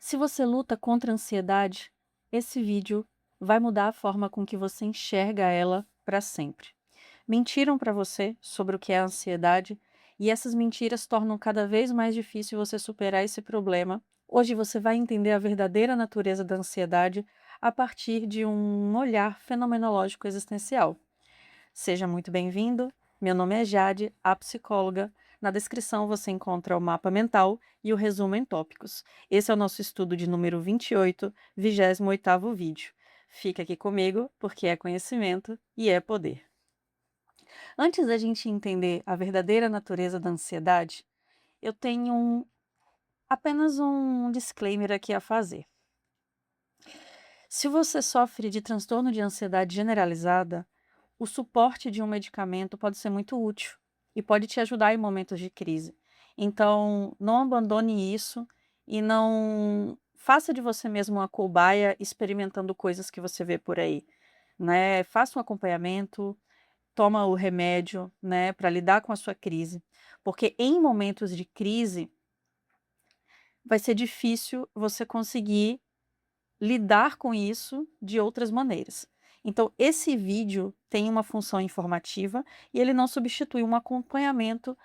Se você luta contra a ansiedade, esse vídeo vai mudar a forma com que você enxerga ela para sempre. Mentiram para você sobre o que é a ansiedade e essas mentiras tornam cada vez mais difícil você superar esse problema. Hoje você vai entender a verdadeira natureza da ansiedade a partir de um olhar fenomenológico existencial. Seja muito bem-vindo. Meu nome é Jade, a psicóloga. Na descrição você encontra o mapa mental e o resumo em tópicos. Esse é o nosso estudo de número 28, 28º vídeo. Fica aqui comigo porque é conhecimento e é poder. Antes da gente entender a verdadeira natureza da ansiedade, eu tenho apenas um disclaimer aqui a fazer. Se você sofre de transtorno de ansiedade generalizada, o suporte de um medicamento pode ser muito útil e pode te ajudar em momentos de crise. Então, não abandone isso e não faça de você mesmo uma cobaia experimentando coisas que você vê por aí, né? Faça um acompanhamento, toma o remédio, né, para lidar com a sua crise, porque em momentos de crise vai ser difícil você conseguir lidar com isso de outras maneiras. Então, esse vídeo tem uma função informativa e ele não substitui um acompanhamento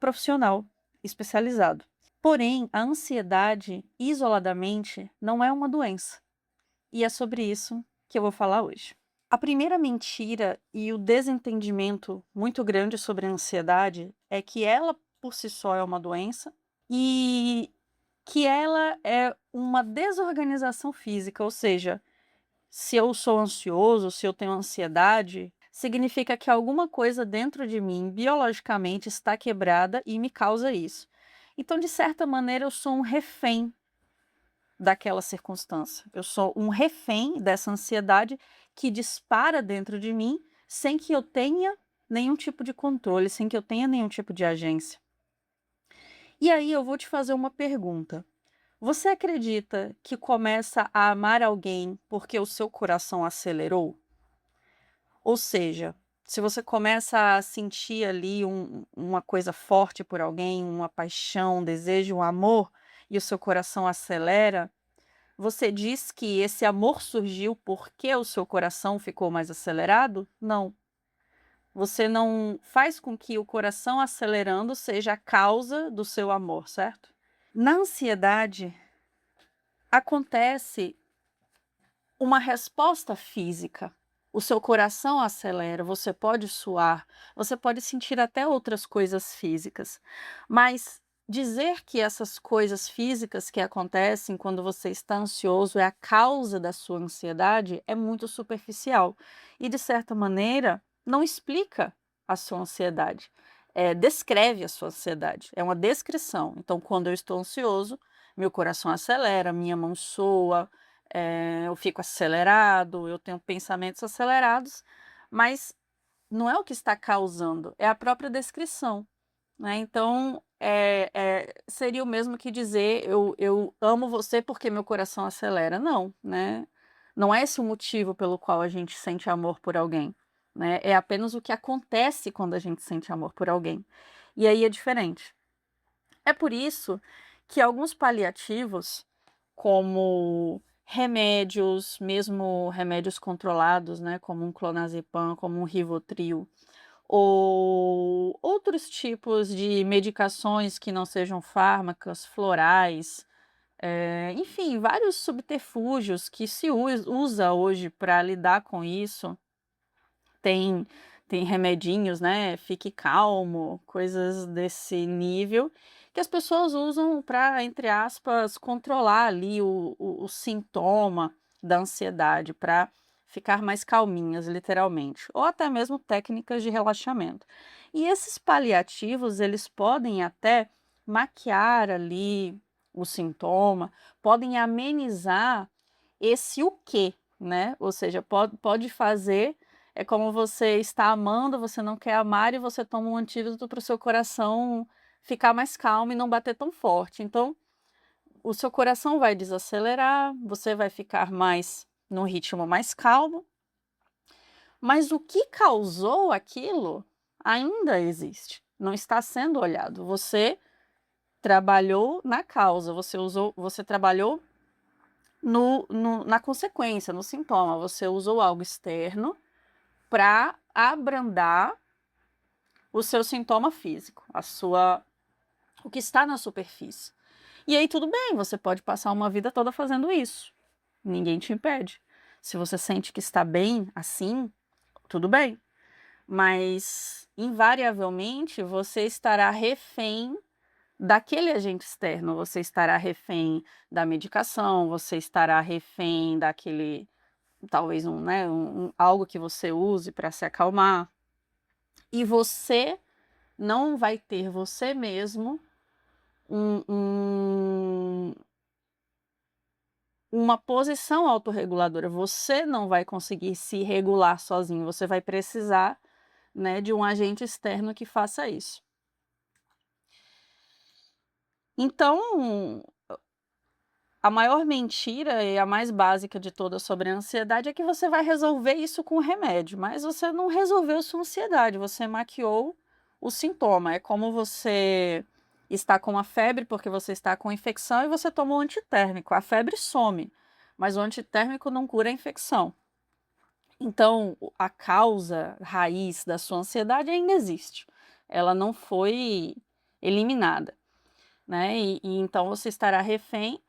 profissional especializado. Porém, a ansiedade, isoladamente, não é uma doença. E é sobre isso que eu vou falar hoje. A primeira mentira e o desentendimento muito grande sobre a ansiedade é que ela por si só é uma doença e que ela é uma desorganização física, ou seja, se eu sou ansioso, se eu tenho ansiedade, significa que alguma coisa dentro de mim, biologicamente, está quebrada e me causa isso. Então, de certa maneira, eu sou um refém daquela circunstância. Eu sou um refém dessa ansiedade que dispara dentro de mim sem que eu tenha nenhum tipo de controle, sem que eu tenha nenhum tipo de agência. E aí eu vou te fazer uma pergunta. Você acredita que começa a amar alguém porque o seu coração acelerou? Ou seja, se você começa a sentir ali uma coisa forte por alguém, uma paixão, um desejo, um amor, e o seu coração acelera, você diz que esse amor surgiu porque o seu coração ficou mais acelerado? Não. Você não faz com que o coração acelerando seja a causa do seu amor, certo? Na ansiedade, acontece uma resposta física. O seu coração acelera, você pode suar, você pode sentir até outras coisas físicas. Mas dizer que essas coisas físicas que acontecem quando você está ansioso é a causa da sua ansiedade é muito superficial. E, de certa maneira, não explica a sua ansiedade. Descreve a sua ansiedade. É uma descrição. Então, quando eu estou ansioso, meu coração acelera, minha mão soa, eu fico acelerado, eu tenho pensamentos acelerados, mas não é o que está causando, é a própria descrição, né? Então, seria o mesmo que dizer eu amo você porque meu coração acelera. Não, né? Não é esse o motivo pelo qual a gente sente amor por alguém, né? É apenas o que acontece quando a gente sente amor por alguém. E aí é diferente. É por isso que alguns paliativos, como remédios, mesmo remédios controlados, né, como um clonazepam, como um Rivotril, ou outros tipos de medicações que não sejam fármacos, florais, enfim, vários subterfúgios que se usa hoje para lidar com isso. Tem tem remedinhos, né, fique calmo, coisas desse nível, que as pessoas usam para, entre aspas, controlar ali o sintoma da ansiedade, para ficar mais calminhas, literalmente, ou até mesmo técnicas de relaxamento. E esses paliativos, eles podem até maquiar ali o sintoma, podem amenizar esse o quê, né, ou seja, pode fazer é como você está amando, você não quer amar e você toma um antídoto para o seu coração ficar mais calmo e não bater tão forte. Então, o seu coração vai desacelerar, você vai ficar mais num ritmo mais calmo, mas o que causou aquilo ainda existe, não está sendo olhado. Você trabalhou na causa, você trabalhou na consequência, no sintoma. Você usou algo externo para abrandar o seu sintoma físico, o que está na superfície. E aí tudo bem, você pode passar uma vida toda fazendo isso. Ninguém te impede. Se você sente que está bem assim, tudo bem. Mas invariavelmente você estará refém daquele agente externo, você estará refém da medicação, você estará refém daquele, talvez algo que você use para se acalmar. E você não vai ter você mesmo um, um- uma posição autorreguladora. Você não vai conseguir se regular sozinho, você vai precisar, né, de um agente externo que faça isso. Então, a maior mentira e a mais básica de todas sobre a ansiedade é que você vai resolver isso com remédio, mas você não resolveu sua ansiedade, você maquiou o sintoma. É como você está com uma febre porque você está com infecção e você tomou um antitérmico. A febre some, mas o antitérmico não cura a infecção. Então, a causa raiz da sua ansiedade ainda existe. Ela não foi eliminada, né? E então você estará refém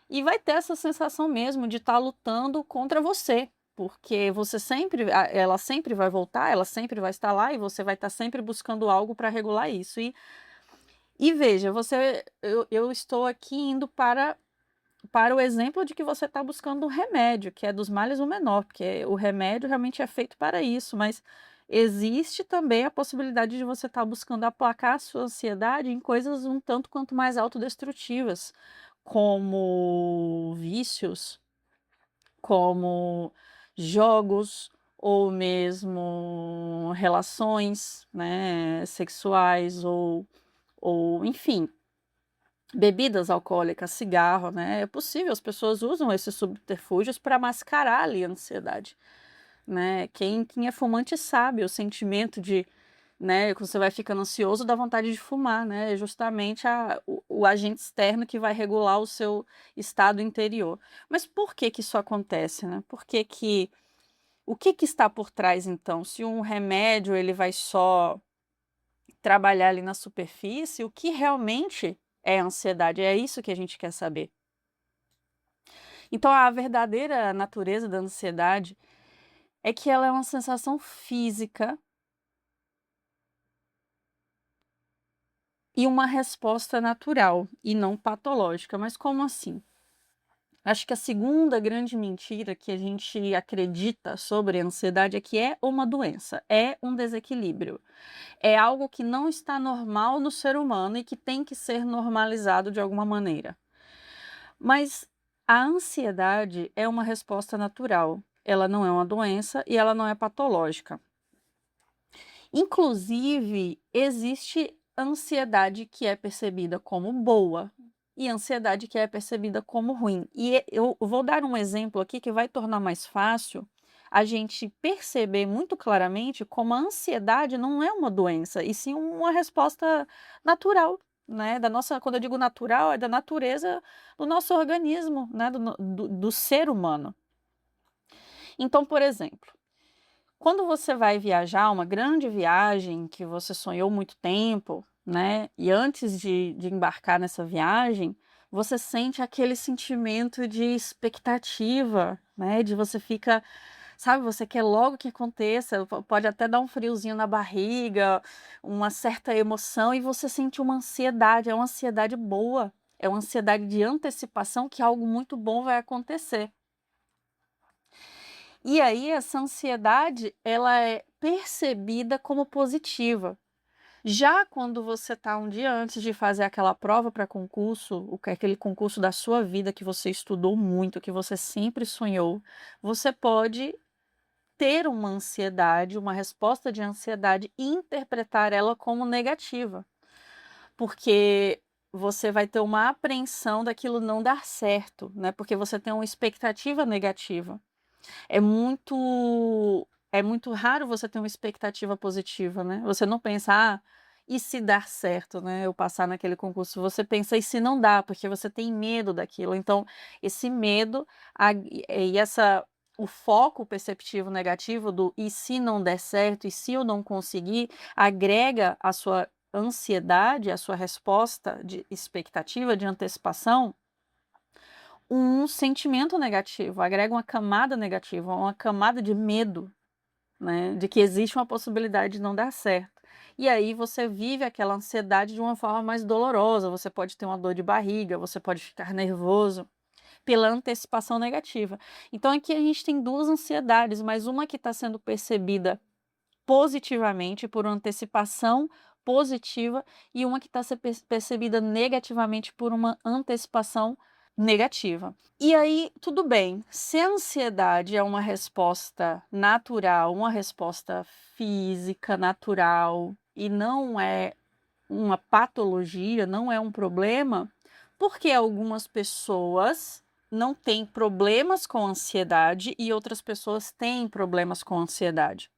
e vai ter essa sensação mesmo de estar lutando contra você, porque ela sempre vai voltar, ela sempre vai estar lá e você vai estar sempre buscando algo para regular isso. E veja, eu estou aqui indo para o exemplo de que você está buscando um remédio, que é dos males o menor, porque o remédio realmente é feito para isso, mas existe também a possibilidade de você estar buscando aplacar a sua ansiedade em coisas um tanto quanto mais autodestrutivas, como vícios, como jogos ou mesmo relações, né, sexuais ou enfim, bebidas alcoólicas, cigarro, né? É possível, as pessoas usam esses subterfúgios para mascarar ali a ansiedade, né? Quem é fumante sabe o sentimento de, né, quando você vai ficando ansioso, dá vontade de fumar, né? É justamente o agente externo que vai regular o seu estado interior. Mas por que que isso acontece, né? O que que está por trás, então? Se um remédio ele vai só trabalhar ali na superfície, o que realmente é ansiedade? É isso que a gente quer saber. Então, a verdadeira natureza da ansiedade é que ela é uma sensação física e uma resposta natural e não patológica. Mas como assim? Acho que a segunda grande mentira que a gente acredita sobre a ansiedade é que é uma doença, é um desequilíbrio. É algo que não está normal no ser humano e que tem que ser normalizado de alguma maneira. Mas a ansiedade é uma resposta natural. Ela não é uma doença e ela não é patológica. Inclusive, existe ansiedade que é percebida como boa e ansiedade que é percebida como ruim. E eu vou dar um exemplo aqui que vai tornar mais fácil a gente perceber muito claramente como a ansiedade não é uma doença, e sim uma resposta natural, né? Quando eu digo natural, é da natureza do nosso organismo, né? Do ser humano. Então, por exemplo, quando você vai viajar, uma grande viagem que você sonhou muito tempo, né? E antes de embarcar nessa viagem, você sente aquele sentimento de expectativa, né? De você fica, sabe, você quer logo que aconteça, pode até dar um friozinho na barriga, uma certa emoção, e você sente uma ansiedade, é uma ansiedade boa, é uma ansiedade de antecipação que algo muito bom vai acontecer. E aí essa ansiedade, ela é percebida como positiva. Já quando você está um dia antes de fazer aquela prova para concurso, aquele concurso da sua vida que você estudou muito, que você sempre sonhou, você pode ter uma ansiedade, uma resposta de ansiedade e interpretar ela como negativa, porque você vai ter uma apreensão daquilo não dar certo, né? Porque você tem uma expectativa negativa. É muito raro você ter uma expectativa positiva, né? Você não pensa, e se dar certo, né, eu passar naquele concurso? Você pensa: "E se não dá?", porque você tem medo daquilo. Então, esse medo e essa o foco perceptivo negativo do "e se não der certo? E se eu não conseguir?", agrega à sua ansiedade, à sua resposta de expectativa, de antecipação, um sentimento negativo, agrega uma camada negativa, uma camada de medo, né, de que existe uma possibilidade de não dar certo. E aí você vive aquela ansiedade de uma forma mais dolorosa, você pode ter uma dor de barriga, você pode ficar nervoso pela antecipação negativa. Então aqui a gente tem 2 ansiedades, mas uma que está sendo percebida positivamente por uma antecipação positiva e uma que está sendo percebida negativamente por uma antecipação negativa. E aí, tudo bem, se a ansiedade é uma resposta natural, uma resposta física natural e não é uma patologia, não é um problema, por que algumas pessoas não têm problemas com ansiedade e outras pessoas têm problemas com ansiedade?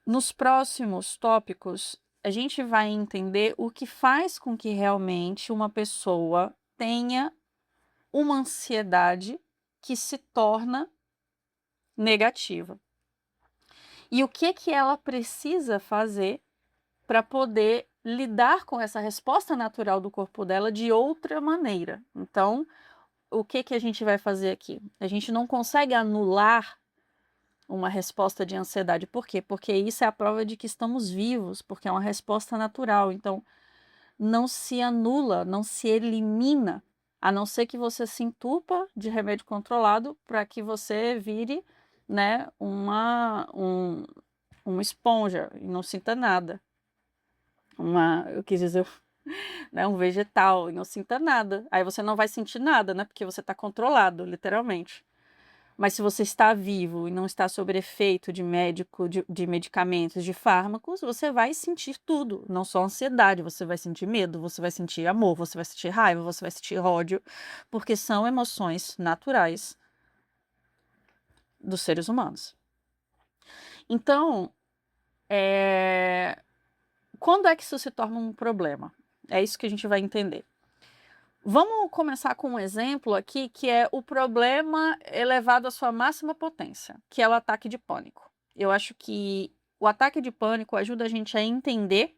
Nos próximos tópicos, a gente vai entender o que faz com que realmente uma pessoa tenha uma ansiedade que se torna negativa. E o que ela precisa fazer para poder lidar com essa resposta natural do corpo dela de outra maneira. Então, o que a gente vai fazer aqui? A gente não consegue anular uma resposta de ansiedade. Por quê? Porque isso é a prova de que estamos vivos, porque é uma resposta natural. Então, não se anula, não se elimina, a não ser que você se entupa de remédio controlado para que você vire, né, uma esponja e não sinta nada. Eu quis dizer, né, um vegetal e não sinta nada. Aí você não vai sentir nada, né, porque você está controlado, literalmente. Mas se você está vivo e não está sob efeito de medicamentos, de fármacos, você vai sentir tudo, não só ansiedade, você vai sentir medo, você vai sentir amor, você vai sentir raiva, você vai sentir ódio, porque são emoções naturais dos seres humanos. Então, quando é que isso se torna um problema? É isso que a gente vai entender. Vamos começar com um exemplo aqui, que é o problema elevado à sua máxima potência, que é o ataque de pânico. Eu acho que o ataque de pânico ajuda a gente a entender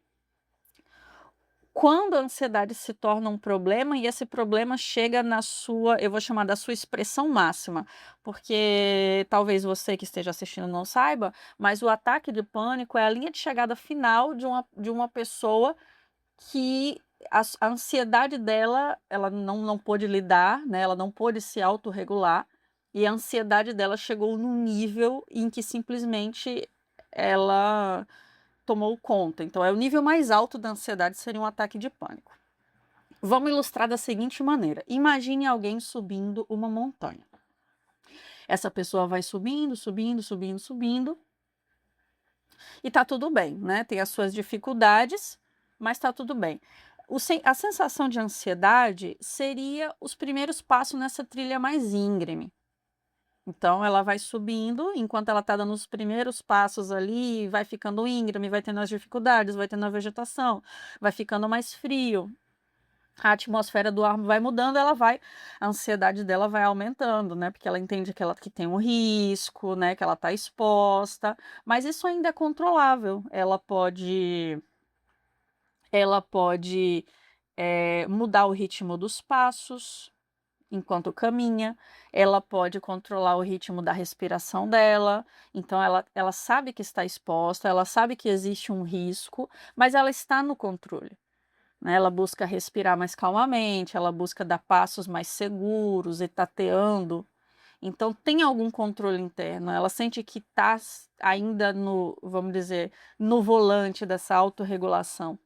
quando a ansiedade se torna um problema e esse problema chega na sua, eu vou chamar da sua expressão máxima, porque talvez você que esteja assistindo não saiba, mas o ataque de pânico é a linha de chegada final de uma pessoa que a ansiedade dela, ela não pôde lidar, né, ela não pôde se autorregular, e a ansiedade dela chegou num nível em que simplesmente ela tomou conta. Então é o nível mais alto da ansiedade, seria um ataque de pânico. Vamos ilustrar da seguinte maneira: imagine alguém subindo uma montanha. Essa pessoa vai subindo, subindo, subindo, subindo, e tá tudo bem, né, tem as suas dificuldades, mas tá tudo bem. A sensação de ansiedade seria os primeiros passos nessa trilha mais íngreme. Então ela vai subindo, enquanto ela está dando os primeiros passos ali, vai ficando íngreme, vai tendo as dificuldades, vai tendo a vegetação, vai ficando mais frio, a atmosfera do ar vai mudando, a ansiedade dela vai aumentando, né, porque ela entende que tem um risco, né, que ela está exposta, mas isso ainda é controlável. Ela pode mudar o ritmo dos passos enquanto caminha, ela pode controlar o ritmo da respiração dela, então ela sabe que está exposta, ela sabe que existe um risco, mas ela está no controle, né? Ela busca respirar mais calmamente, ela busca dar passos mais seguros e tateando, então tem algum controle interno, ela sente que está ainda no, vamos dizer, no volante dessa autorregulação.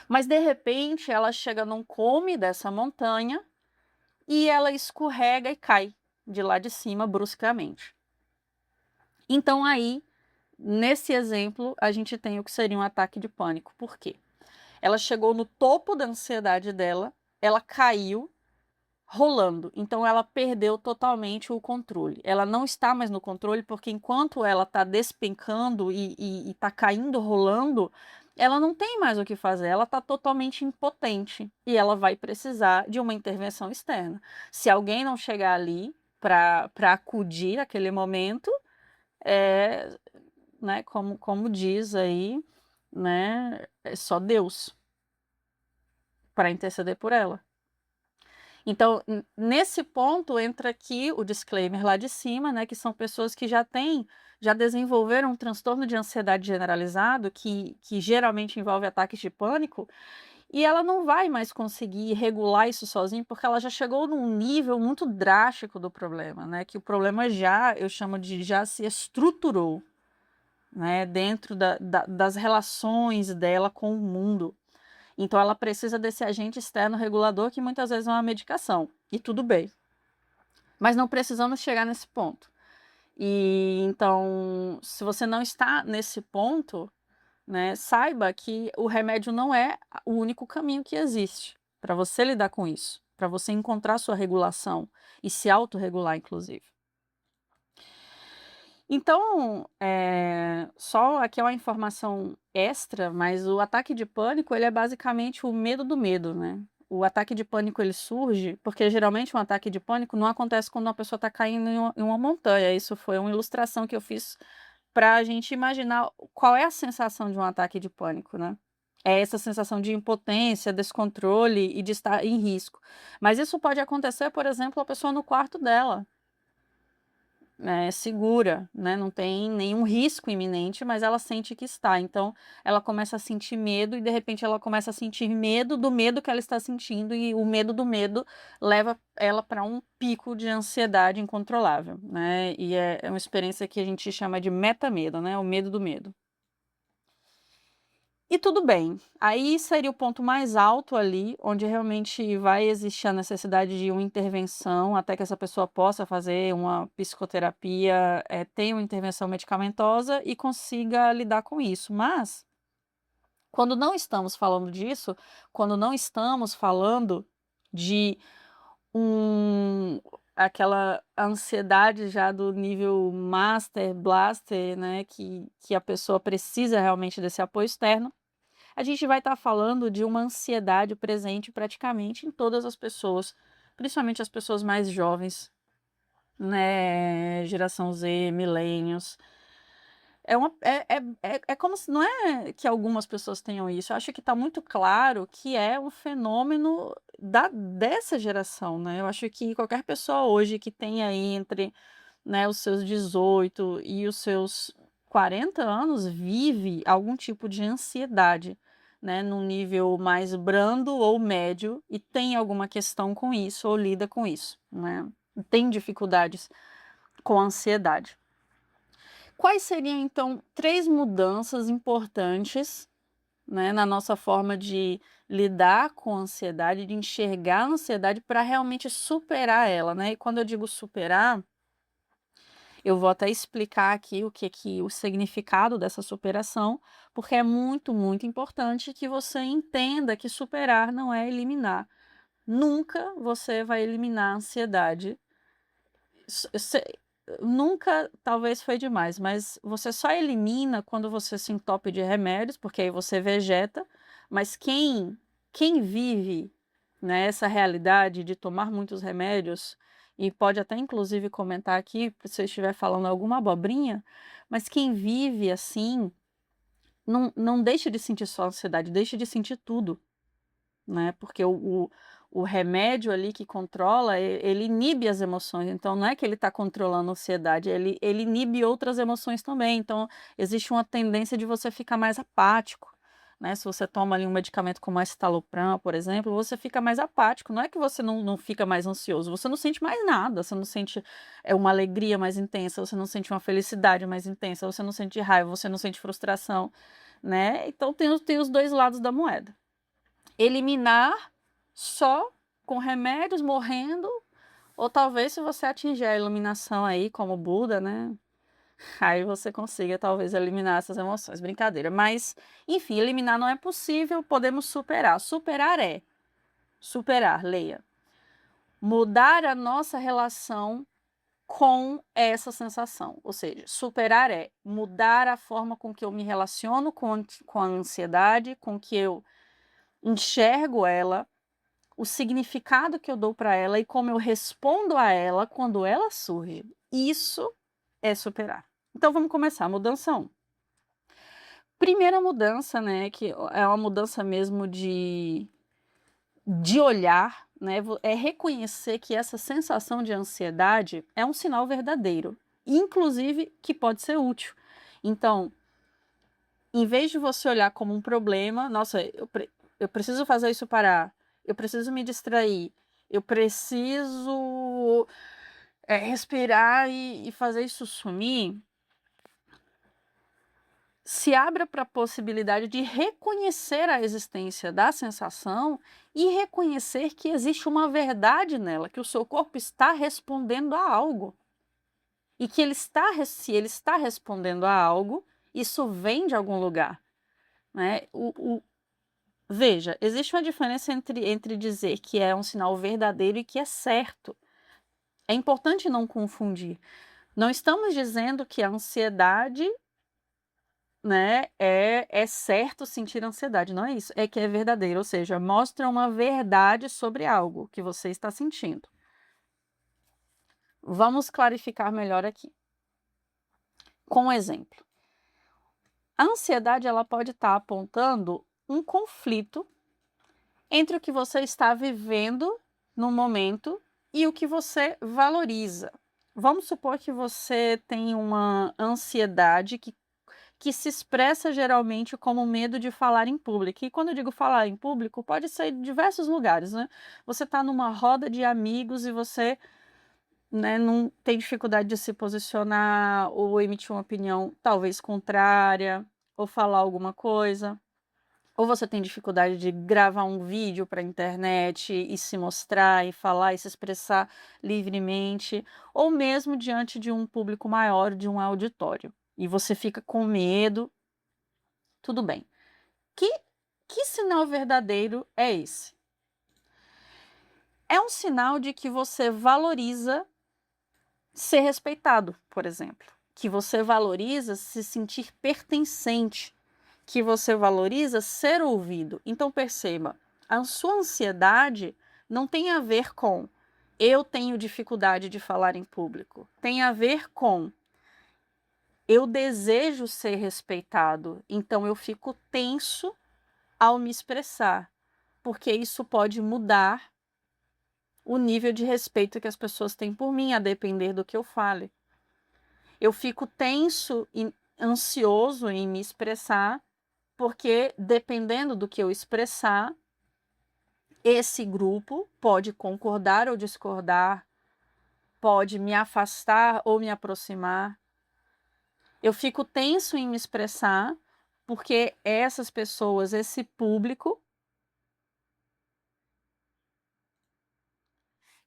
Mas de repente ela chega num cume dessa montanha e ela escorrega e cai de lá de cima bruscamente. Então aí, nesse exemplo, a gente tem o que seria um ataque de pânico. Por quê? Ela chegou no topo da ansiedade dela, ela caiu rolando, então ela perdeu totalmente o controle. Ela não está mais no controle porque enquanto ela está despencando e está caindo rolando, ela não tem mais o que fazer, ela está totalmente impotente e ela vai precisar de uma intervenção externa. Se alguém não chegar ali para acudir aquele momento, é, né, como diz aí, né, é só Deus para interceder por ela. Então, nesse ponto entra aqui o disclaimer lá de cima, né, que são pessoas que já desenvolveram um transtorno de ansiedade generalizado, que geralmente envolve ataques de pânico, e ela não vai mais conseguir regular isso sozinha, porque ela já chegou num nível muito drástico do problema, né, que o problema já, eu chamo de já se estruturou, né, dentro das relações dela com o mundo. Então ela precisa desse agente externo regulador que muitas vezes é uma medicação, e tudo bem. Mas não precisamos chegar nesse ponto. E então, se você não está nesse ponto, né, saiba que o remédio não é o único caminho que existe para você lidar com isso, para você encontrar sua regulação e se autorregular, inclusive. Então, só aqui é uma informação extra, mas o ataque de pânico, ele é basicamente o medo do medo, né. O ataque de pânico, ele surge porque geralmente um ataque de pânico não acontece quando uma pessoa está caindo em uma montanha, isso foi uma ilustração que eu fiz para a gente imaginar qual é a sensação de um ataque de pânico, né. É essa sensação de impotência, descontrole e de estar em risco. Mas isso pode acontecer, por exemplo, a pessoa no quarto dela, segura, né, não tem nenhum risco iminente, mas ela sente que está. Então, ela começa a sentir medo e, de repente, ela começa a sentir medo do medo que ela está sentindo e o medo do medo leva ela para um pico de ansiedade incontrolável, né, e é uma experiência que a gente chama de metamedo, né, o medo do medo. E tudo bem, aí seria o ponto mais alto ali, onde realmente vai existir a necessidade de uma intervenção, até que essa pessoa possa fazer uma psicoterapia, tenha uma intervenção medicamentosa e consiga lidar com isso. Mas, quando não estamos falando disso, quando não estamos falando de um aquela ansiedade já do nível master, blaster, né, que a pessoa precisa realmente desse apoio externo, a gente vai estar falando de uma ansiedade presente praticamente em todas as pessoas, principalmente as pessoas mais jovens, né, geração Z, millennials. É como se não é que algumas pessoas tenham isso, eu acho que está muito claro que é um fenômeno dessa geração, né. Eu acho que qualquer pessoa hoje que tenha aí entre, né, os seus 18 e os seus 40 anos vive algum tipo de ansiedade, né, num nível mais brando ou médio e tem alguma questão com isso ou lida com isso, né, tem dificuldades com a ansiedade. Quais seriam então 3 mudanças importantes, né, na nossa forma de lidar com a ansiedade, de enxergar a ansiedade para realmente superar ela, né? E quando eu digo superar, eu vou até explicar aqui o significado dessa superação, porque é muito, muito importante que você entenda que superar não é eliminar. Nunca você vai eliminar a ansiedade. Nunca, talvez foi demais, mas você só elimina quando você se entope de remédios, porque aí você vegeta, mas quem vive, né, essa realidade de tomar muitos remédios, e pode até inclusive comentar aqui, se eu estiver falando alguma abobrinha, mas quem vive assim, não deixa de sentir só ansiedade, deixa de sentir tudo. Né, porque o remédio ali que controla, ele inibe as emoções, então não é que ele está controlando a ansiedade, ele inibe outras emoções também, então existe uma tendência de você ficar mais apático, né, se você toma ali um medicamento como a estalopram, por exemplo, você fica mais apático, não é que você não fica mais ansioso, você não sente mais nada, você não sente, uma alegria mais intensa, você não sente uma felicidade mais intensa, você não sente raiva, você não sente frustração, né, então tem os 2 lados da moeda. Eliminar só com remédios, morrendo, ou talvez se você atingir a iluminação aí como Buda, né, aí você consiga talvez eliminar essas emoções, brincadeira. Mas, enfim, eliminar não é possível, podemos superar. Superar, leia. Mudar a nossa relação com essa sensação. Ou seja, superar é mudar a forma com que eu me relaciono com a ansiedade, com que eu enxergo ela, o significado que eu dou para ela e como eu respondo a ela quando ela surge. Isso é superar. Então vamos começar. Mudança 1. Primeira mudança, né, que é uma mudança mesmo de olhar, né, é reconhecer que essa sensação de ansiedade é um sinal verdadeiro, inclusive que pode ser útil. Então, em vez de você olhar como um problema, nossa, eu preciso fazer isso parar, eu preciso me distrair, eu preciso respirar e fazer isso sumir, se abra para a possibilidade de reconhecer a existência da sensação e reconhecer que existe uma verdade nela, que o seu corpo está respondendo a algo. E que se ele está respondendo a algo, isso vem de algum lugar. Né? Veja, existe uma diferença entre dizer que é um sinal verdadeiro e que é certo. É importante não confundir. Não estamos dizendo que a ansiedade, né, é certo sentir ansiedade, não é isso. É que é verdadeiro, ou seja, mostra uma verdade sobre algo que você está sentindo. Vamos clarificar melhor aqui. Com um exemplo. A ansiedade ela pode estar apontando um conflito entre o que você está vivendo no momento e o que você valoriza. Vamos supor que você tem uma ansiedade que se expressa geralmente como medo de falar em público. E quando eu digo falar em público, pode ser em diversos lugares, né? Você está numa roda de amigos e você, né, não tem dificuldade de se posicionar ou emitir uma opinião talvez contrária ou falar alguma coisa. Ou você tem dificuldade de gravar um vídeo para a internet e se mostrar e falar e se expressar livremente, ou mesmo diante de um público maior, de um auditório. E você fica com medo. Tudo bem. Que sinal verdadeiro é esse? É um sinal de que você valoriza ser respeitado, por exemplo. Que você valoriza se sentir pertencente. Que você valoriza ser ouvido. Então perceba, a sua ansiedade não tem a ver com eu tenho dificuldade de falar em público. Tem a ver com eu desejo ser respeitado, então eu fico tenso ao me expressar, porque isso pode mudar o nível de respeito que as pessoas têm por mim, a depender do que eu fale. Eu fico tenso e ansioso em me expressar, porque dependendo do que eu expressar, esse grupo pode concordar ou discordar, pode me afastar ou me aproximar. Eu fico tenso em me expressar, porque essas pessoas, esse público,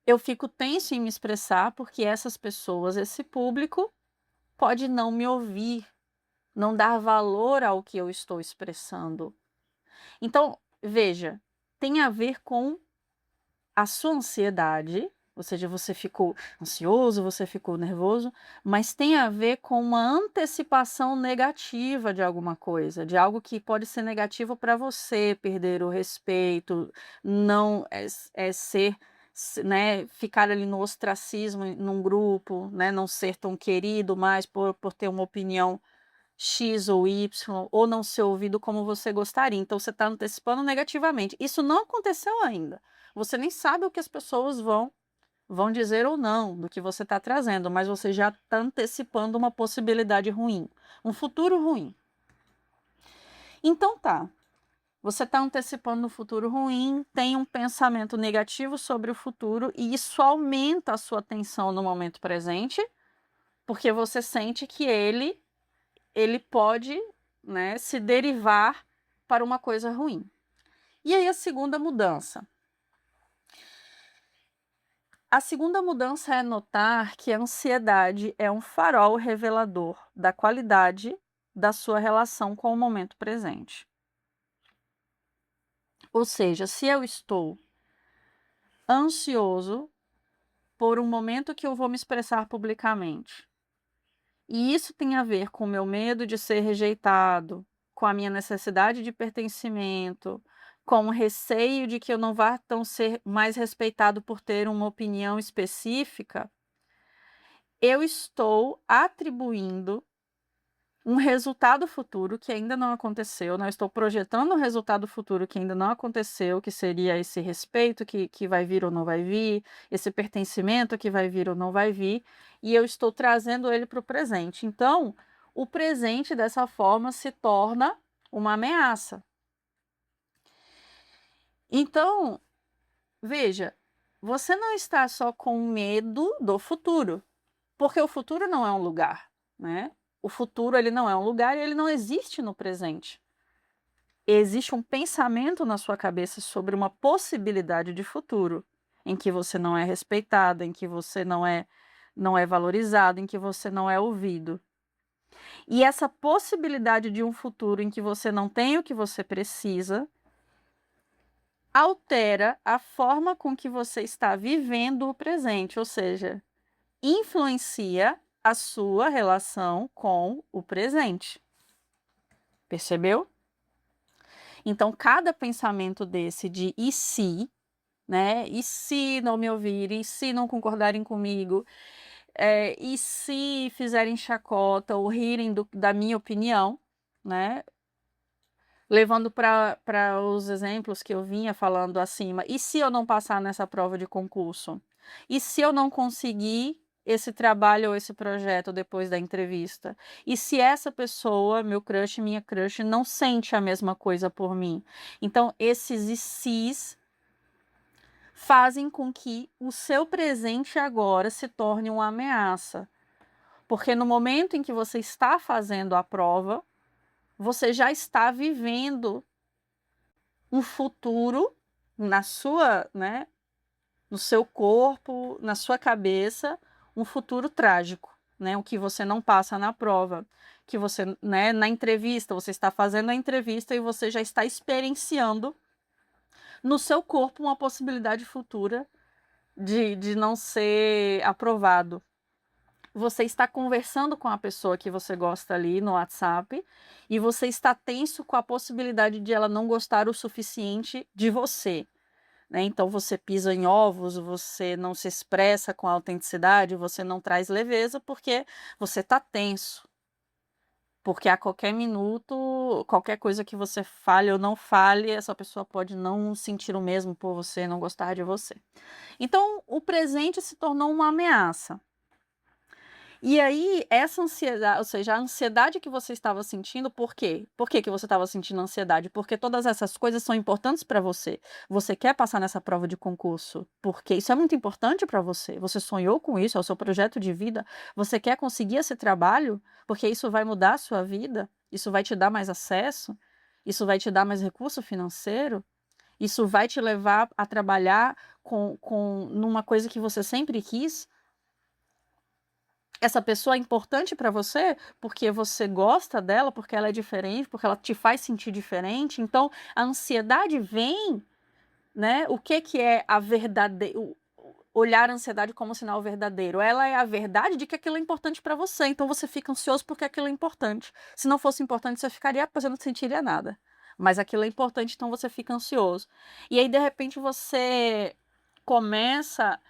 eu fico tenso em me expressar porque essas pessoas, esse público, pode não me ouvir, não dar valor ao que eu estou expressando. Então, veja, tem a ver com a sua ansiedade, ou seja, você ficou ansioso, você ficou nervoso, mas tem a ver com uma antecipação negativa de alguma coisa, de algo que pode ser negativo para você, perder o respeito, não ser, né, ficar ali no ostracismo num grupo, né, não ser tão querido mais por ter uma opinião X ou Y, ou não ser ouvido como você gostaria. Então você está antecipando negativamente. Isso não aconteceu ainda. Você nem sabe o que as pessoas vão dizer ou não do que você está trazendo, mas você já está antecipando uma possibilidade ruim, um futuro ruim. Então tá, você está antecipando um futuro ruim, tem um pensamento negativo sobre o futuro e isso aumenta a sua tensão no momento presente, porque você sente que ele pode, né, se derivar para uma coisa ruim. E aí a segunda mudança. A segunda mudança é notar que a ansiedade é um farol revelador da qualidade da sua relação com o momento presente. Ou seja, se eu estou ansioso, por um momento que eu vou me expressar publicamente. E isso tem a ver com o meu medo de ser rejeitado, com a minha necessidade de pertencimento, com o receio de que eu não vá tão ser mais respeitado por ter uma opinião específica, eu estou atribuindo um resultado futuro que ainda não aconteceu, não estou projetando um resultado futuro que ainda não aconteceu, que seria esse respeito que vai vir ou não vai vir, esse pertencimento que vai vir ou não vai vir, e eu estou trazendo ele para o presente. Então, o presente dessa forma se torna uma ameaça. Então, veja, você não está só com medo do futuro, porque o futuro não é um lugar, né? O futuro ele não é um lugar e ele não existe no presente. Existe um pensamento na sua cabeça sobre uma possibilidade de futuro, em que você não é respeitado, em que você não é valorizado, em que você não é ouvido. E essa possibilidade de um futuro em que você não tem o que você precisa, altera a forma com que você está vivendo o presente, ou seja, influencia a sua relação com o presente. Percebeu? Então, cada pensamento desse de e se, né? E se não me ouvirem, e se não concordarem comigo, e se fizerem chacota ou rirem da minha opinião, né? Levando para os exemplos que eu vinha falando acima, e se eu não passar nessa prova de concurso? E se eu não conseguir esse trabalho ou esse projeto depois da entrevista? E se essa pessoa, meu crush, minha crush, não sente a mesma coisa por mim? Então, esses e se's fazem com que o seu presente agora se torne uma ameaça. Porque no momento em que você está fazendo a prova, você já está vivendo um futuro na sua, né, no seu corpo, na sua cabeça, um futuro trágico, né, o que você não passa na prova, que você, né, na entrevista, você está fazendo a entrevista e você já está experienciando no seu corpo uma possibilidade futura de não ser aprovado. Você está conversando com a pessoa que você gosta ali no WhatsApp e você está tenso com a possibilidade de ela não gostar o suficiente de você, né? Então você pisa em ovos, você não se expressa com autenticidade, você não traz leveza porque você está tenso. Porque a qualquer minuto, qualquer coisa que você fale ou não fale, essa pessoa pode não sentir o mesmo por você, não gostar de você. Então, o presente se tornou uma ameaça. E aí, essa ansiedade, ou seja, a ansiedade que você estava sentindo, por quê? Por que você estava sentindo ansiedade? Porque todas essas coisas são importantes para você. Você quer passar nessa prova de concurso, porque isso é muito importante para você. Você sonhou com isso, é o seu projeto de vida. Você quer conseguir esse trabalho, porque isso vai mudar a sua vida, isso vai te dar mais acesso, isso vai te dar mais recurso financeiro, isso vai te levar a trabalhar numa coisa que você sempre quis. Essa pessoa é importante para você porque você gosta dela, porque ela é diferente, porque ela te faz sentir diferente. Então, a ansiedade vem, né? O que é a verdadeira? Olhar a ansiedade como sinal verdadeiro. Ela é a verdade de que aquilo é importante para você. Então, você fica ansioso porque aquilo é importante. Se não fosse importante, você ficaria, você não sentiria nada. Mas aquilo é importante, então você fica ansioso. E aí, de repente, você começa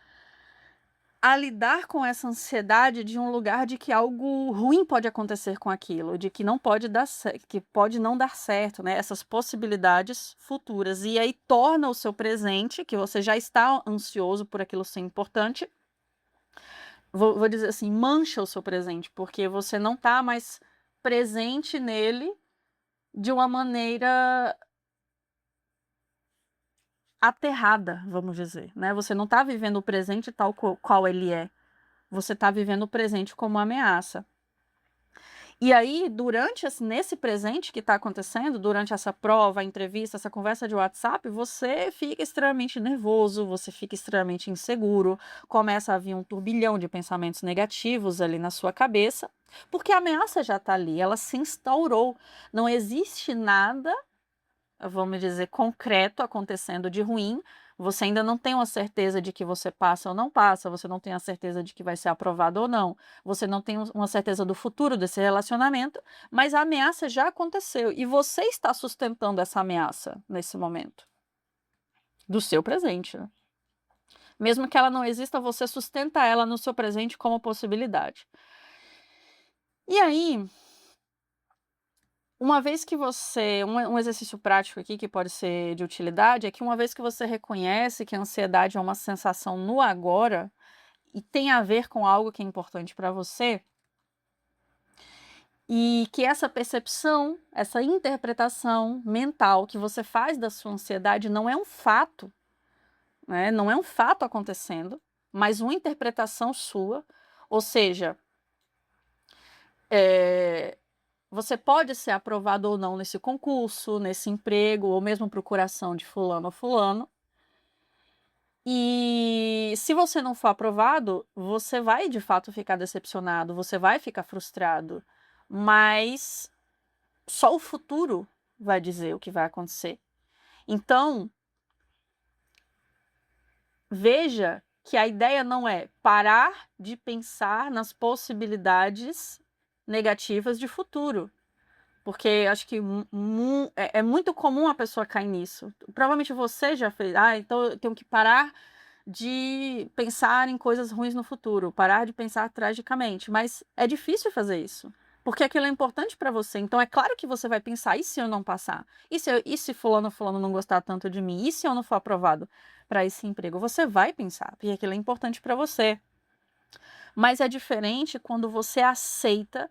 a lidar com essa ansiedade de um lugar de que algo ruim pode acontecer com aquilo, de que não pode dar que pode não dar certo, né? Essas possibilidades futuras. E aí torna o seu presente, que você já está ansioso por aquilo ser importante, vou dizer assim, mancha o seu presente, porque você não está mais presente nele de uma maneira aterrada, vamos dizer, né? Você não está vivendo o presente tal qual ele é. Você está vivendo o presente como uma ameaça. E aí, nesse presente que está acontecendo, durante essa prova, a entrevista, essa conversa de WhatsApp, você fica extremamente nervoso, você fica extremamente inseguro, começa a vir um turbilhão de pensamentos negativos ali na sua cabeça, porque a ameaça já está ali, ela se instaurou. Não existe nada, vamos dizer, concreto acontecendo de ruim, Você ainda não tem uma certeza de que você passa ou não passa, você não tem a certeza de que vai ser aprovado ou não, você não tem uma certeza do futuro desse relacionamento, mas a ameaça já aconteceu e você está sustentando essa ameaça nesse momento, do seu presente, né? Mesmo que ela não exista, você sustenta ela no seu presente como possibilidade. E aí, uma vez que você um exercício prático aqui que pode ser de utilidade, é que uma vez que você reconhece que a ansiedade é uma sensação no agora, e tem a ver com algo que é importante para você, e que essa percepção, essa interpretação mental que você faz da sua ansiedade não é um fato, né, não é um fato acontecendo, mas uma interpretação sua, ou seja, você pode ser aprovado ou não nesse concurso, nesse emprego, ou mesmo procuração de fulano ou fulano. E se você não for aprovado, você vai de fato ficar decepcionado, você vai ficar frustrado, mas só o futuro vai dizer o que vai acontecer. Então, veja que a ideia não é parar de pensar nas possibilidades negativas de futuro. Porque acho que é muito comum a pessoa cair nisso. Provavelmente você já fez. Ah, então eu tenho que parar de pensar em coisas ruins no futuro, parar de pensar tragicamente. Mas é difícil fazer isso. Porque aquilo é importante para você. Então é claro que você vai pensar: e se eu não passar? E se fulano não gostar tanto de mim? E se eu não for aprovado para esse emprego? Você vai pensar, porque aquilo é importante para você. Mas é diferente quando você aceita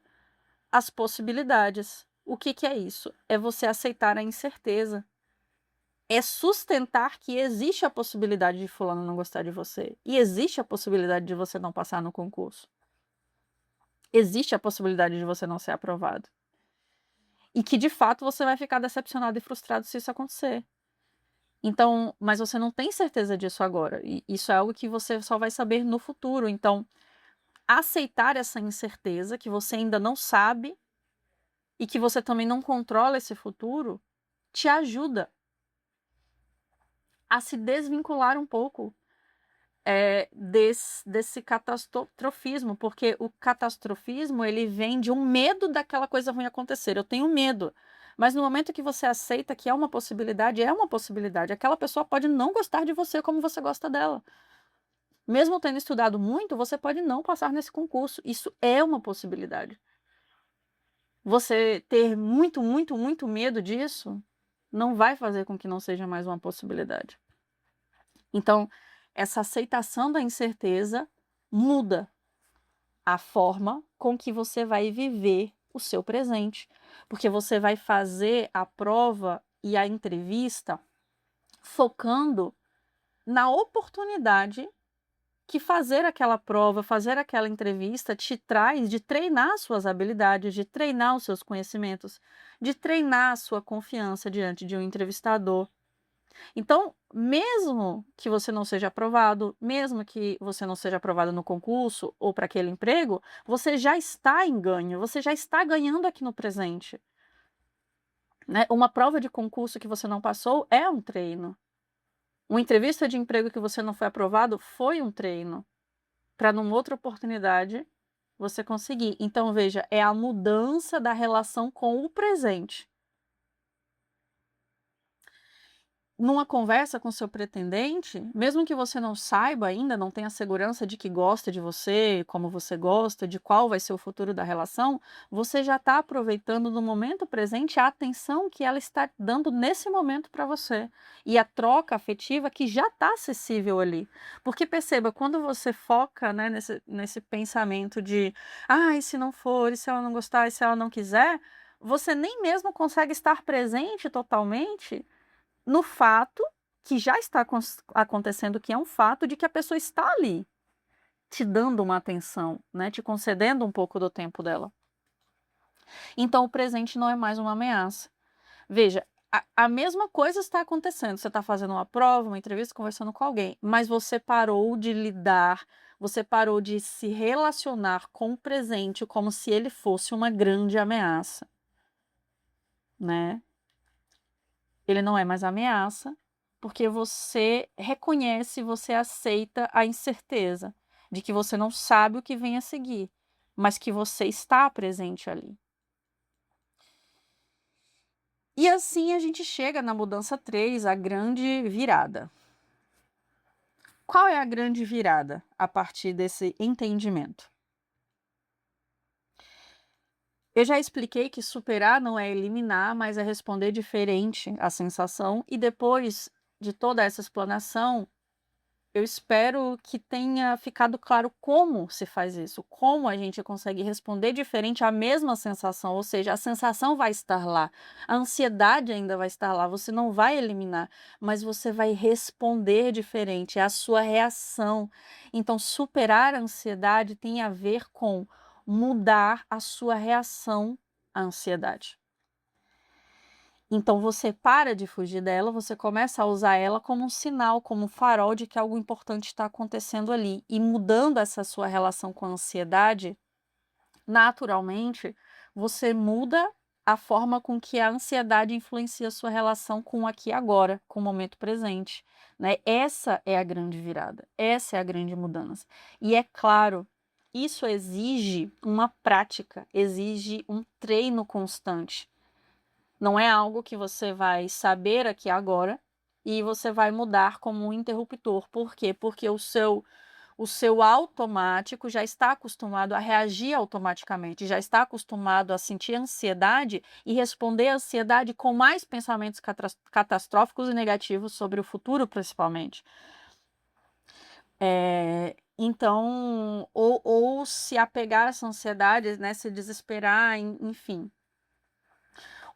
as possibilidades. O que que é isso? É você aceitar a incerteza. É sustentar que existe a possibilidade de fulano não gostar de você. E existe a possibilidade de você não passar no concurso. Existe a possibilidade de você não ser aprovado. E que de fato você vai ficar decepcionado e frustrado se isso acontecer. Então, mas você não tem certeza disso agora. E isso é algo que você só vai saber no futuro. Então, aceitar essa incerteza que você ainda não sabe e que você também não controla esse futuro, te ajuda a se desvincular um pouco desse catastrofismo, porque o catastrofismo ele vem de um medo daquela coisa ruim acontecer. Eu tenho medo, mas no momento que você aceita que é uma possibilidade, é uma possibilidade. Aquela pessoa pode não gostar de você como você gosta dela. Mesmo tendo estudado muito, você pode não passar nesse concurso. Isso é uma possibilidade. Você ter muito, muito, muito medo disso não vai fazer com que não seja mais uma possibilidade. Então, essa aceitação da incerteza muda a forma com que você vai viver o seu presente, porque você vai fazer a prova e a entrevista focando na oportunidade que fazer aquela prova, fazer aquela entrevista te traz de treinar suas habilidades, de treinar os seus conhecimentos, de treinar a sua confiança diante de um entrevistador. Então, mesmo que você não seja aprovado, mesmo que você não seja aprovado no concurso ou para aquele emprego, você já está em ganho, você já está ganhando aqui no presente, né? Uma prova de concurso que você não passou é um treino. Uma entrevista de emprego que você não foi aprovado foi um treino para numa outra oportunidade você conseguir. Então, veja, é a mudança da relação com o presente. Numa conversa com seu pretendente, mesmo que você não saiba ainda, não tenha segurança de que gosta de você, como você gosta, de qual vai ser o futuro da relação, você já está aproveitando no momento presente a atenção que ela está dando nesse momento para você. E a troca afetiva que já está acessível ali. Porque perceba, quando você foca, né, nesse pensamento de e se não for, e se ela não gostar, e se ela não quiser, você nem mesmo consegue estar presente totalmente no fato que já está acontecendo, que é um fato de que a pessoa está ali, te dando uma atenção, né, te concedendo um pouco do tempo dela. Então o presente não é mais uma ameaça. Veja, a mesma coisa está acontecendo, você está fazendo uma prova, uma entrevista, conversando com alguém, mas você parou de lidar, você parou de se relacionar com o presente como se ele fosse uma grande ameaça, né? Ele não é mais ameaça, porque você reconhece, você aceita a incerteza de que você não sabe o que vem a seguir, mas que você está presente ali. E assim a gente chega na mudança 3, a grande virada. Qual é a grande virada a partir desse entendimento? Eu já expliquei que superar não é eliminar, mas é responder diferente à sensação, e depois de toda essa explanação, eu espero que tenha ficado claro como se faz isso, como a gente consegue responder diferente à mesma sensação, ou seja, a sensação vai estar lá, a ansiedade ainda vai estar lá, você não vai eliminar, mas você vai responder diferente, é a sua reação. Então, superar a ansiedade tem a ver com mudar a sua reação à ansiedade. Então você para de fugir dela, você começa a usar ela como um sinal, como um farol de que algo importante está acontecendo ali. E mudando essa sua relação com a ansiedade, naturalmente, você muda a forma com que a ansiedade influencia a sua relação com o aqui e agora, com o momento presente, né? Essa é a grande virada, essa é a grande mudança. E é claro, isso exige uma prática, exige um treino constante. Não é algo que você vai saber aqui agora e você vai mudar como um interruptor. Por quê? Porque o seu automático já está acostumado a reagir automaticamente, já está acostumado a sentir ansiedade e responder à ansiedade com mais pensamentos catastróficos e negativos sobre o futuro, principalmente. Então, ou se apegar a essa ansiedade, né, se desesperar, enfim.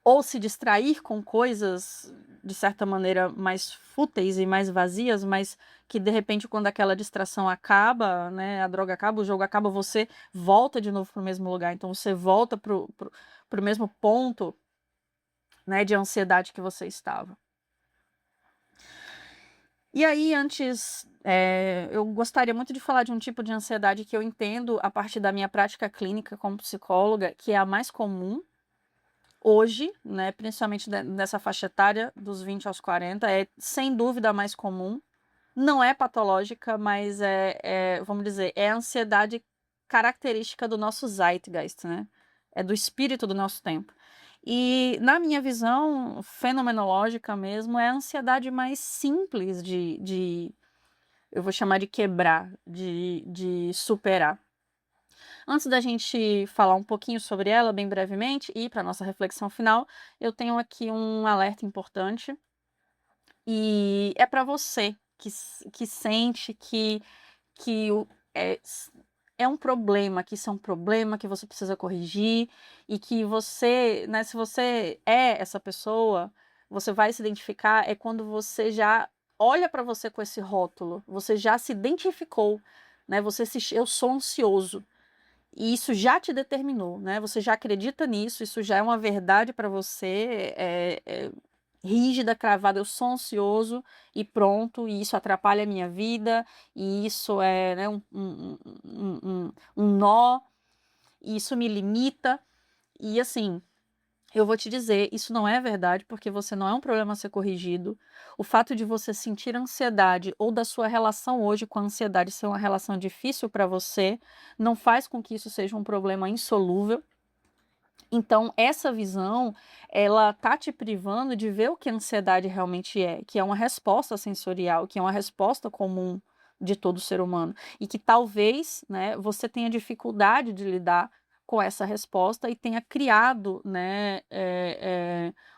Ou se distrair com coisas, de certa maneira, mais fúteis e mais vazias, mas que de repente quando aquela distração acaba, né, a droga acaba, o jogo acaba, você volta de novo para o mesmo lugar. Então você volta pro mesmo ponto, né, de ansiedade que você estava. E aí antes, eu gostaria muito de falar de um tipo de ansiedade que eu entendo a partir da minha prática clínica como psicóloga, que é a mais comum hoje, né, principalmente nessa faixa etária dos 20 aos 40, é sem dúvida a mais comum. Não é patológica, mas vamos dizer, é a ansiedade característica do nosso zeitgeist, né? É do espírito do nosso tempo. E na minha visão fenomenológica mesmo, é a ansiedade mais simples eu vou chamar de quebrar, de superar. Antes da gente falar um pouquinho sobre ela, bem brevemente, e ir para nossa reflexão final, eu tenho aqui um alerta importante. E é para você que sente que é um problema, que isso é um problema que você precisa corrigir, e que você, né, se você é essa pessoa, você vai se identificar, é quando você já olha para você com esse rótulo, você já se identificou, né? Eu sou ansioso. E isso já te determinou, né? Você já acredita nisso, isso já é uma verdade para você, rígida, cravada. Eu sou ansioso e pronto, e isso atrapalha a minha vida, e isso é, né, um nó, e isso me limita. E assim, eu vou te dizer, isso não é verdade, porque você não é um problema a ser corrigido. O fato de você sentir ansiedade ou da sua relação hoje com a ansiedade ser uma relação difícil para você, não faz com que isso seja um problema insolúvel. Então, essa visão, ela tá te privando de ver o que a ansiedade realmente é, que é uma resposta sensorial, que é uma resposta comum de todo ser humano. E que talvez, né, você tenha dificuldade de lidar com essa resposta e tenha criado, né,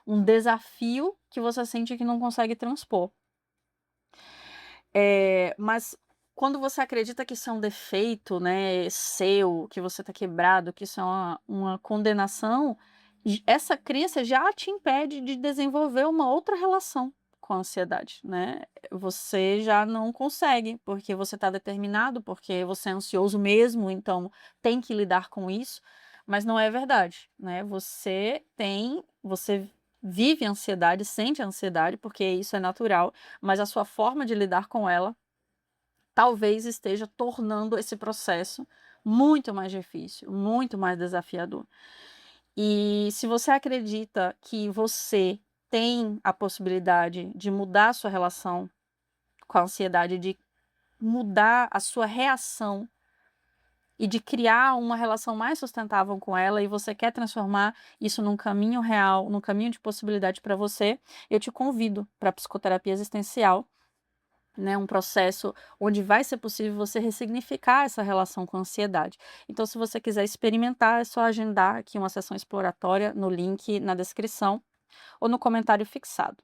um desafio que você sente que não consegue transpor. Mas quando você acredita que isso é um defeito, né, seu, que você está quebrado, que isso é uma condenação, essa crença já te impede de desenvolver uma outra relação com a ansiedade, né? Você já não consegue, porque você está determinado, porque você é ansioso mesmo, então tem que lidar com isso, mas não é verdade, né? Você vive ansiedade, sente ansiedade, porque isso é natural, mas a sua forma de lidar com ela talvez esteja tornando esse processo muito mais difícil, muito mais desafiador. E se você acredita que você tem a possibilidade de mudar a sua relação com a ansiedade, de mudar a sua reação e de criar uma relação mais sustentável com ela, e você quer transformar isso num caminho real, num caminho de possibilidade para você, eu te convido para a psicoterapia existencial, né, um processo onde vai ser possível você ressignificar essa relação com a ansiedade. Então, se você quiser experimentar, é só agendar aqui uma sessão exploratória no link na descrição ou no comentário fixado.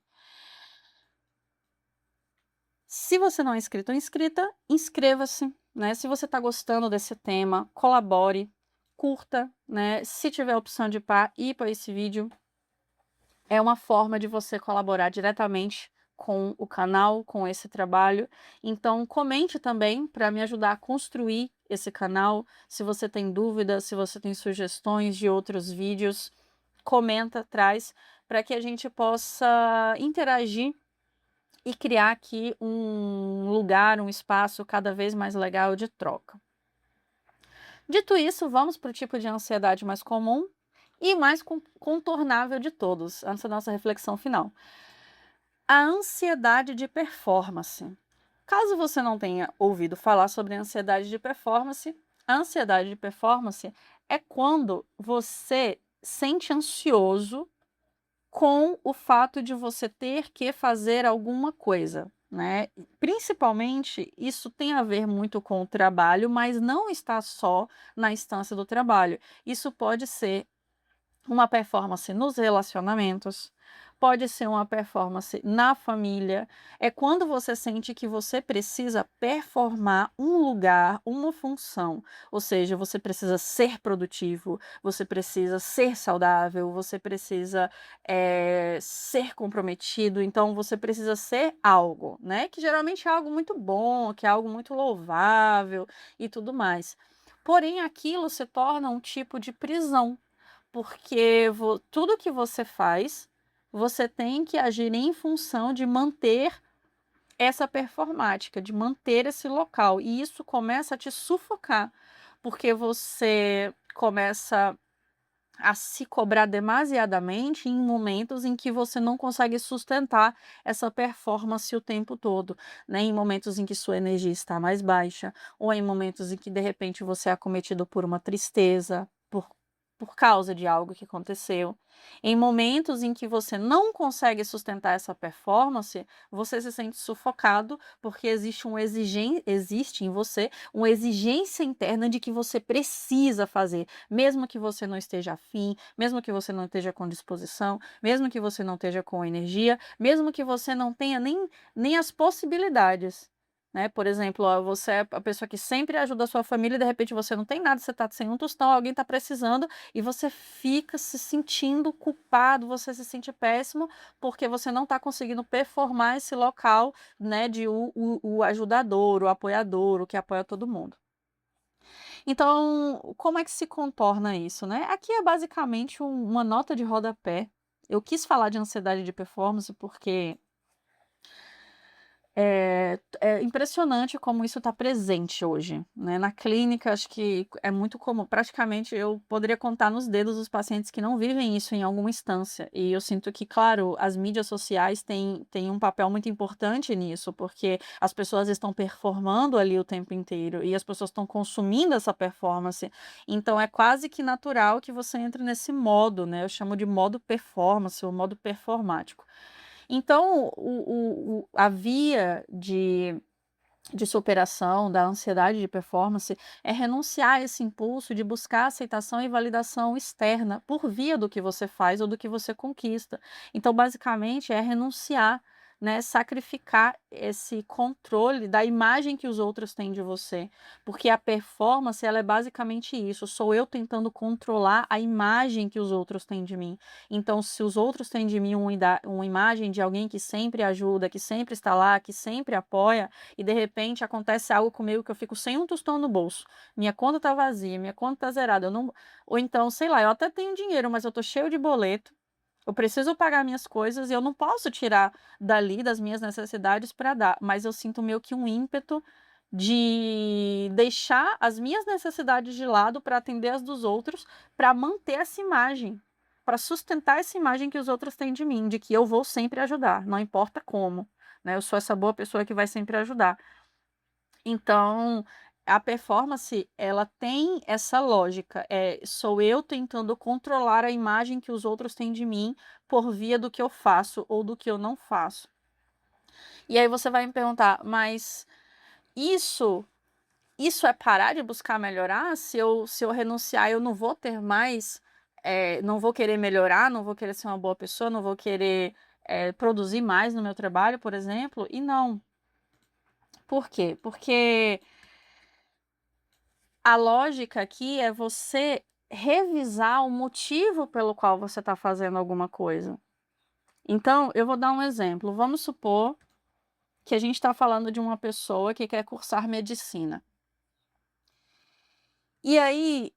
Se você não é inscrito ou inscrita, inscreva-se, né? Se você está gostando desse tema, colabore, curta, né? Se tiver a opção de ir para esse vídeo, é uma forma de você colaborar diretamente com o canal, com esse trabalho. Então, comente também para me ajudar a construir esse canal. Se você tem dúvidas, se você tem sugestões de outros vídeos, comenta, traz, para que a gente possa interagir e criar aqui um lugar, um espaço cada vez mais legal de troca. Dito isso, vamos para o tipo de ansiedade mais comum e mais contornável de todos, antes da nossa reflexão final. A ansiedade de performance. Caso você não tenha ouvido falar sobre ansiedade de performance, a ansiedade de performance é quando você sente ansioso com o fato de você ter que fazer alguma coisa, né? Principalmente, isso tem a ver muito com o trabalho, mas não está só na instância do trabalho. Isso pode ser uma performance nos relacionamentos, pode ser uma performance na família. É quando você sente que você precisa performar um lugar, uma função. Ou seja, você precisa ser produtivo, você precisa ser saudável, você precisa ser comprometido. Então, você precisa ser algo, né? Que geralmente é algo muito bom, que é algo muito louvável e tudo mais. Porém, aquilo se torna um tipo de prisão, porque tudo que você faz, você tem que agir em função de manter essa performática, de manter esse local. E isso começa a te sufocar, porque você começa a se cobrar demasiadamente em momentos em que você não consegue sustentar essa performance o tempo todo, né? Em momentos em que sua energia está mais baixa, ou em momentos em que de repente você é acometido por uma tristeza, por causa de algo que aconteceu. Em momentos em que você não consegue sustentar essa performance, você se sente sufocado porque existe em você uma exigência interna de que você precisa fazer, mesmo que você não esteja afim, mesmo que você não esteja com disposição, mesmo que você não esteja com energia, mesmo que você não tenha nem as possibilidades. Né? Por exemplo, ó, você é a pessoa que sempre ajuda a sua família e de repente você não tem nada, você está sem um tostão, alguém está precisando e você fica se sentindo culpado, você se sente péssimo porque você não está conseguindo performar esse local, né, de o ajudador, o apoiador, o que apoia todo mundo. Então, como é que se contorna isso, né? Aqui é basicamente uma nota de rodapé. Eu quis falar de ansiedade de performance porque é impressionante como isso está presente hoje, né? Na clínica, acho que é muito comum. Praticamente, eu poderia contar nos dedos os pacientes que não vivem isso em alguma instância. E eu sinto que, claro, as mídias sociais têm um papel muito importante nisso, porque as pessoas estão performando ali o tempo inteiro e as pessoas estão consumindo essa performance. Então, é quase que natural que você entre nesse modo, né? Eu chamo de modo performance, ou modo performático. Então, a via de superação da ansiedade de performance é renunciar a esse impulso de buscar aceitação e validação externa por via do que você faz ou do que você conquista. Então, basicamente, é renunciar, né, sacrificar esse controle da imagem que os outros têm de você, porque a performance, ela é basicamente isso, sou eu tentando controlar a imagem que os outros têm de mim. Então, se os outros têm de mim uma imagem de alguém que sempre ajuda, que sempre está lá, que sempre apoia, e de repente acontece algo comigo que eu fico sem um tostão no bolso, minha conta tá vazia, minha conta tá zerada, eu não... ou então, sei lá, eu até tenho dinheiro, mas eu tô cheio de boleto, eu preciso pagar minhas coisas e eu não posso tirar dali das minhas necessidades para dar, mas eu sinto meio que um ímpeto de deixar as minhas necessidades de lado para atender as dos outros, para manter essa imagem, para sustentar essa imagem que os outros têm de mim, de que eu vou sempre ajudar, não importa como, né? Eu sou essa boa pessoa que vai sempre ajudar. Então, a performance, ela tem essa lógica, sou eu tentando controlar a imagem que os outros têm de mim por via do que eu faço ou do que eu não faço. E aí você vai me perguntar, mas isso é parar de buscar melhorar? Se eu renunciar, eu não vou ter mais, não vou querer melhorar, não vou querer ser uma boa pessoa, não vou querer produzir mais no meu trabalho, por exemplo? E não. Por quê? Porque a lógica aqui é você revisar o motivo pelo qual você está fazendo alguma coisa. Então, eu vou dar um exemplo. Vamos supor que a gente está falando de uma pessoa que quer cursar medicina. E aí,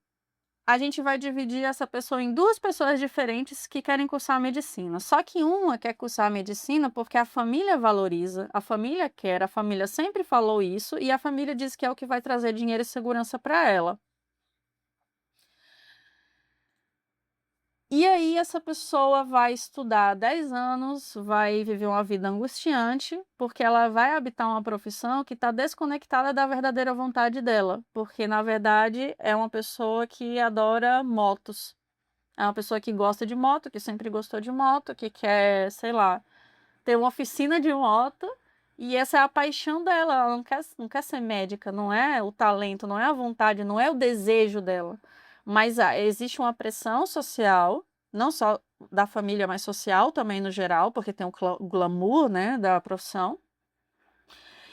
a gente vai dividir essa pessoa em duas pessoas diferentes que querem cursar medicina. Só que uma quer cursar medicina porque a família valoriza, a família quer, a família sempre falou isso e a família diz que é o que vai trazer dinheiro e segurança para ela. E aí essa pessoa vai estudar 10 anos, vai viver uma vida angustiante, porque ela vai habitar uma profissão que está desconectada da verdadeira vontade dela, porque na verdade é uma pessoa que adora motos. É uma pessoa que gosta de moto, que sempre gostou de moto, que quer, sei lá, ter uma oficina de moto, e essa é a paixão dela. Ela não quer ser médica, não é o talento, não é a vontade, não é o desejo dela. Mas existe uma pressão social, não só da família, mas social também no geral, porque tem o glamour, né, da profissão.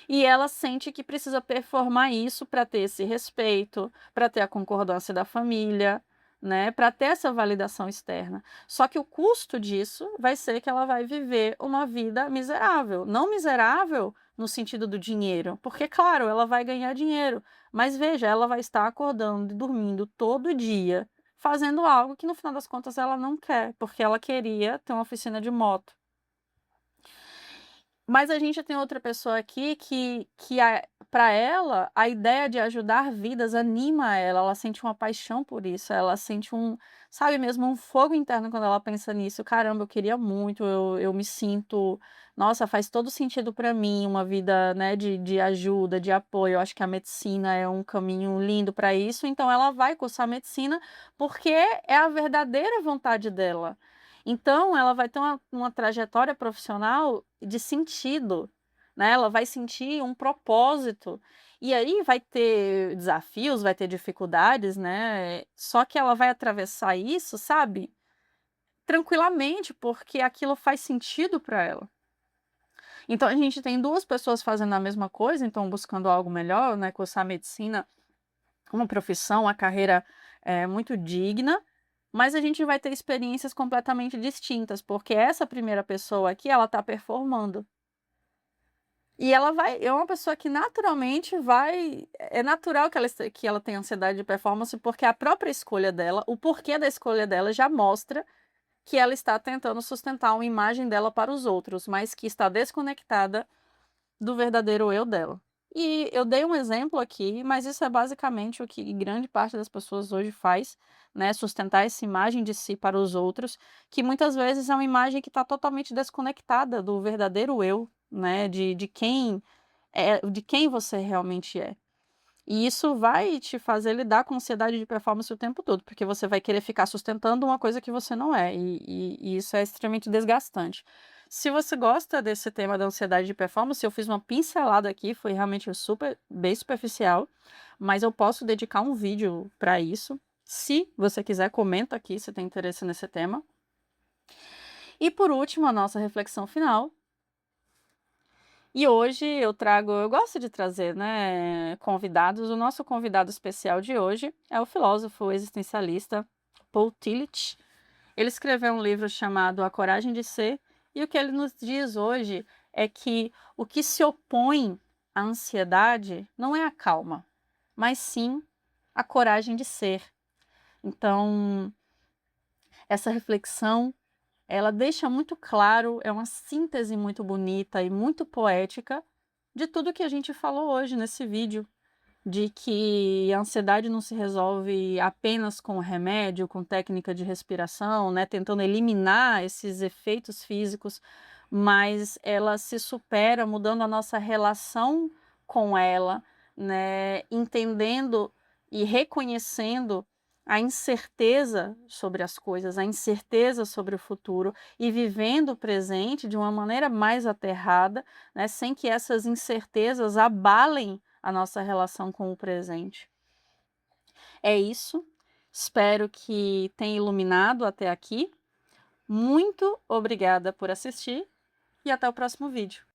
E ela sente que precisa performar isso para ter esse respeito, para ter a concordância da família, né, para ter essa validação externa. Só que o custo disso vai ser que ela vai viver uma vida miserável. Não miserável no sentido do dinheiro, porque, claro, ela vai ganhar dinheiro, mas veja, ela vai estar acordando e dormindo todo dia, fazendo algo que no final das contas ela não quer, porque ela queria ter uma oficina de moto. Mas a gente tem outra pessoa aqui que para ela, a ideia de ajudar vidas anima ela sente uma paixão por isso, ela sente sabe mesmo, um fogo interno quando ela pensa nisso. Caramba, eu queria muito, eu me sinto, nossa, faz todo sentido para mim uma vida, né, de ajuda, de apoio. Eu acho que a medicina é um caminho lindo para isso, então ela vai cursar medicina porque é a verdadeira vontade dela. Então, ela vai ter uma trajetória profissional de sentido, né? Ela vai sentir um propósito. E aí vai ter desafios, vai ter dificuldades, né? Só que ela vai atravessar isso, sabe? Tranquilamente, porque aquilo faz sentido para ela. Então, a gente tem duas pessoas fazendo a mesma coisa, então buscando algo melhor, né? Cursar medicina, uma profissão, uma carreira muito digna, mas a gente vai ter experiências completamente distintas, porque essa primeira pessoa aqui, ela está performando. E ela é uma pessoa que naturalmente é natural que ela tenha ansiedade de performance, porque a própria escolha dela, o porquê da escolha dela já mostra que ela está tentando sustentar uma imagem dela para os outros, mas que está desconectada do verdadeiro eu dela. E eu dei um exemplo aqui, mas isso é basicamente o que grande parte das pessoas hoje faz, né? Sustentar essa imagem de si para os outros, que muitas vezes é uma imagem que está totalmente desconectada do verdadeiro eu, né? De quem você realmente é. E isso vai te fazer lidar com ansiedade de performance o tempo todo, porque você vai querer ficar sustentando uma coisa que você não é, e isso é extremamente desgastante. Se você gosta desse tema da ansiedade de performance, eu fiz uma pincelada aqui, foi realmente bem superficial, mas eu posso dedicar um vídeo para isso. Se você quiser, comenta aqui se tem interesse nesse tema. E por último, a nossa reflexão final. E hoje eu gosto de trazer, né, convidados. O nosso convidado especial de hoje é o filósofo existencialista Paul Tillich. Ele escreveu um livro chamado A Coragem de Ser, e o que ele nos diz hoje é que o que se opõe à ansiedade não é a calma, mas sim a coragem de ser. Então, essa reflexão, ela deixa muito claro, é uma síntese muito bonita e muito poética de tudo que a gente falou hoje nesse vídeo, de que a ansiedade não se resolve apenas com remédio, com técnica de respiração, né, tentando eliminar esses efeitos físicos, mas ela se supera mudando a nossa relação com ela, né, entendendo e reconhecendo a incerteza sobre as coisas, a incerteza sobre o futuro e vivendo o presente de uma maneira mais aterrada, né, sem que essas incertezas abalem a nossa relação com o presente. É isso, espero que tenha iluminado até aqui. Muito obrigada por assistir e até o próximo vídeo.